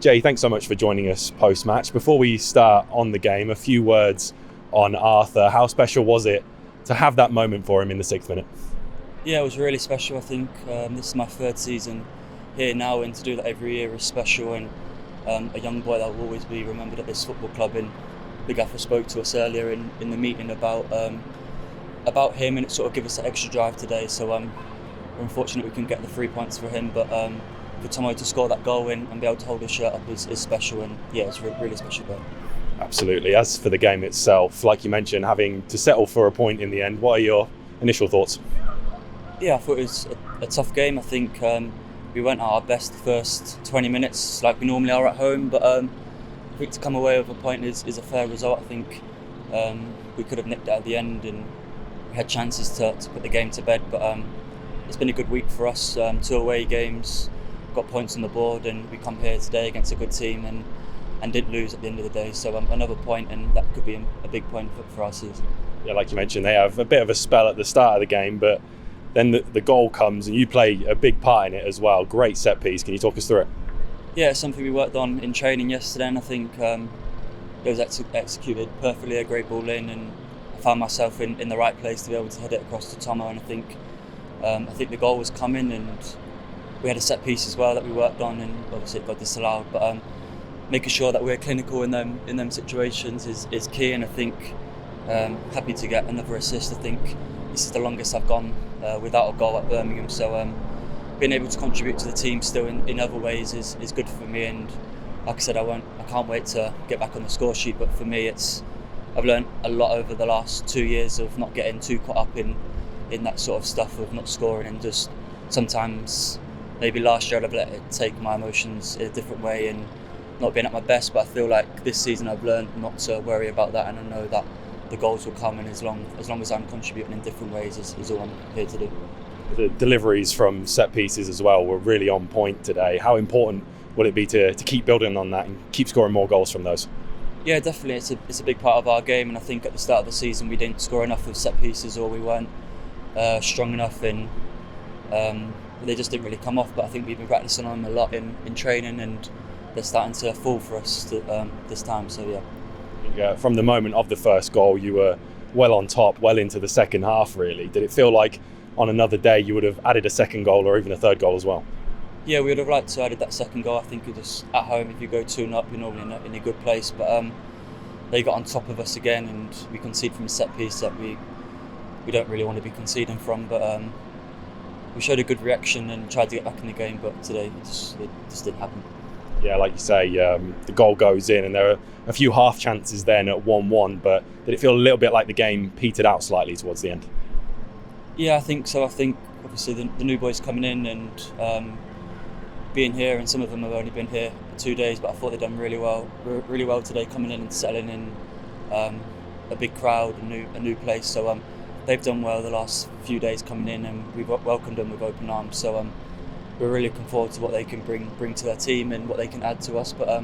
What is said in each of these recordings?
Jay, thanks so much for joining us post-match. Before we start on the game, a few words on Arthur. How special was it to have that moment for him in the 6th minute? Yeah, it was really special. I think this is my 3rd season here now, and to do that every year is special, and a young boy that will always be remembered at this football club. And Big Gaffer spoke to us earlier in the meeting about him, and it sort of gave us that extra drive today. So we're unfortunate we couldn't get the 3 points for him, but for Tomo to score that goal and be able to hold his shirt up is special, and yeah, it's a really special day. Absolutely. As for the game itself, like you mentioned, having to settle for a point in the end, what are your initial thoughts? Yeah, I thought it was a tough game. I think we weren't at our best the first 20 minutes like we normally are at home, but I think to come away with a point is a fair result. I think we could have nipped it at the end, and we had chances to put the game to bed, but it's been a good week for us. 2 away games, got points on the board, and we come here today against a good team and didn't lose at the end of the day. So another point, and that could be a big point for our season. Yeah, like you mentioned, they have a bit of a spell at the start of the game, but then the goal comes and you play a big part in it as well. Great set piece. Can you talk us through it? Yeah, it's something we worked on in training yesterday, and I think it was executed perfectly. A great ball in, and I found myself in the right place to be able to head it across to Tomo. And I think the goal was coming, and we had a set piece as well that we worked on, and obviously it got disallowed. But making sure that we're clinical in them situations is key, and I think happy to get another assist. I think this is the longest I've gone without a goal at Birmingham, so being able to contribute to the team still in other ways is good for me. And like I said, I can't wait to get back on the score sheet, but for me I've learned a lot over the last 2 years of not getting too caught up in that sort of stuff of not scoring, and just sometimes maybe last year I'd have let it take my emotions in a different way and not being at my best, but I feel like this season I've learned not to worry about that, and I know that the goals will come, and as long as I'm contributing in different ways is all I'm here to do. The deliveries from set pieces as well were really on point today. How important will it be to keep building on that and keep scoring more goals from those? Yeah, definitely. It's a big part of our game, and I think at the start of the season we didn't score enough of set pieces, or we weren't strong enough in. They just didn't really come off, but I think we've been practicing on them a lot in training, and they're starting to fall for us this time. So yeah. From the moment of the first goal, you were well on top, well into the second half, really. Did it feel like on another day you would have added a second goal or even a third goal as well? Yeah, we would have liked to have added that second goal. I think it just at home, if you go 2-0, you're normally in a good place. But they got on top of us again, and we conceded from a set piece that we don't really want to be conceding from. But we showed a good reaction and tried to get back in the game, but today it just didn't happen. Yeah, like you say, the goal goes in, and there are a few half chances then at 1-1, but did it feel a little bit like the game petered out slightly towards the end? Yeah, I think so. I think obviously the new boys coming in and being here, and some of them have only been here for 2 days, but I thought they'd done really well today, coming in and settling in a big crowd, a new place. So they've done well the last few days coming in, and we've welcomed them with open arms. So we're really looking forward to what they can bring to their team and what they can add to us. But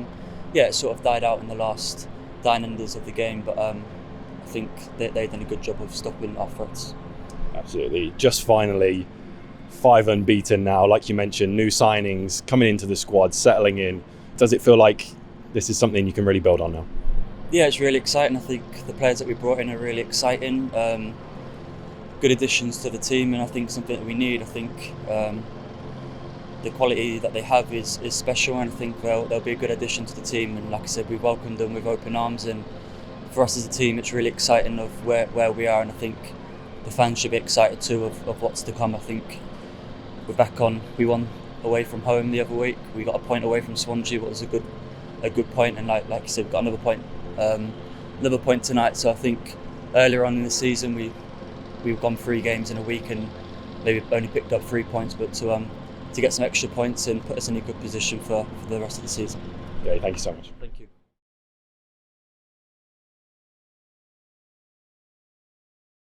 yeah, it sort of died out in the last dying-unders of the game, but I think they've done a good job of stopping our threats. Absolutely. Just finally, 5 unbeaten now. Like you mentioned, new signings coming into the squad, settling in. Does it feel like this is something you can really build on now? Yeah, it's really exciting. I think the players that we brought in are really exciting. Good additions to the team, and I think something that we need. I think the quality that they have is special, and I think they'll be a good addition to the team. And like I said, we've welcomed them with open arms, and for us as a team it's really exciting of where we are, and I think the fans should be excited too of what's to come. I think we're back on. We won away from home the other week. We got a point away from Swansea, what was a good point, and like you said, we've got another point tonight. So I think earlier on in the season we've gone 3 games in a week and maybe only picked up 3 points, but to get some extra points and put us in a good position for the rest of the season. Yeah, thank you so much. Thank you.